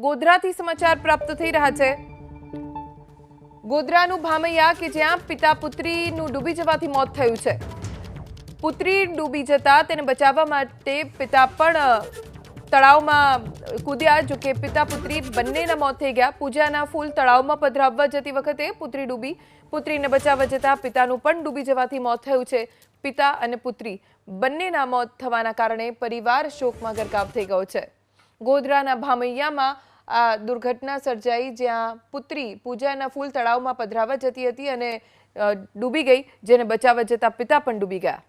ગોધરાથી સમાચાર પ્રાપ્ત થઈ રહ્યા છે। ગોધરાનું ભામૈયા કે જ્યાં પિતા પુત્રીનું ડૂબી જવાથી મોત થયું છે। પુત્રી ડૂબી જતા તેને બચાવવા માટે પિતા પણ તળાવમાં કૂદ્યા। જો કે પિતા પુત્રી બંનેના મોત થઈ ગયા। પૂજાના ફૂલ તળાવમાં પધરાવવા જતી વખતે પુત્રી ડૂબી। પુત્રીને બચાવવા જતા પિતાનું પણ ડૂબી જવાથી મોત થયું છે। પિતા અને પુત્રી બંનેના મોત થવાના કારણે પરિવાર શોકમાં ગરકાવ થઈ ગયો છે। ગોધરાના ભામૈયામાં આ દુર્ઘટના સર્જાઈ, જ્યાં પુત્રી પૂજાના ફૂલ તળાવમાં પધરાવવા જતી હતી અને ડૂબી ગઈ, જેને બચાવવા જતા પિતા પણ ડૂબી ગયા।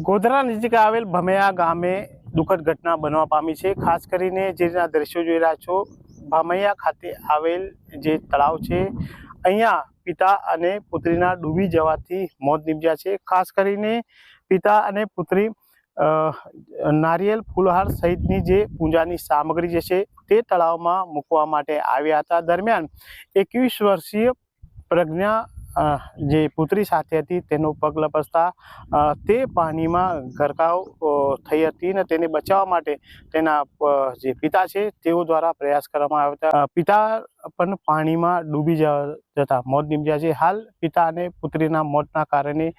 ગોધરા નજીક આવેલ ભમૈયા ગામે દુઃખદ ઘટના બનવા પામી છે। ખાસ કરીને જેના દ્રશ્યો જોઈ રહ્યા છો, ભમૈયા ખાતે આવેલ જે તળાવ છે, અહીંયા પિતા અને પુત્રીના ડૂબી જવાથી મોત નીપજ્યા છે। ખાસ કરીને પિતા અને પુત્રી નારિયેલ ફૂલહાર સહિતની જે પૂજાની સામગ્રી જે છે તે તળાવમાં મૂકવા માટે આવ્યા હતા। દરમિયાન 21 વર્ષીય પ્રજ્ઞા જે પુત્રી સાથે હતી તેનો પગ લપસતા તે પાણીમાં ગરકાવ થઈ હતી અને તેને બચાવવા માટે તેના જે પિતા છે તેઓ દ્વારા પ્રયાસ કરવામાં આવ્યા હતા। પિતા પણ પાણીમાં ડૂબી જતા મોત નીપજ્યા છે। હાલ પિતા અને પુત્રીના મોતના કારણે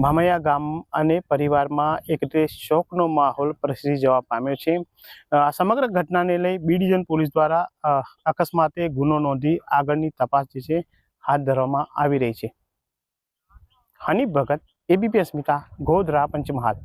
ભામૈયા ગામ અને પરિવારમાં એક રીતે શોકનો માહોલ પ્રસરી જવા પામ્યો છે। આ સમગ્ર ઘટનાને લઈ બી ડિવિઝન પોલીસ દ્વારા અકસ્માતે ગુનો નોંધી આગળની તપાસ જે છે હાથ ધરવામાં આવી રહી છે। હનીફ ભગત, ABP અસ્મિતા, ગોધરા, પંચમહાલ।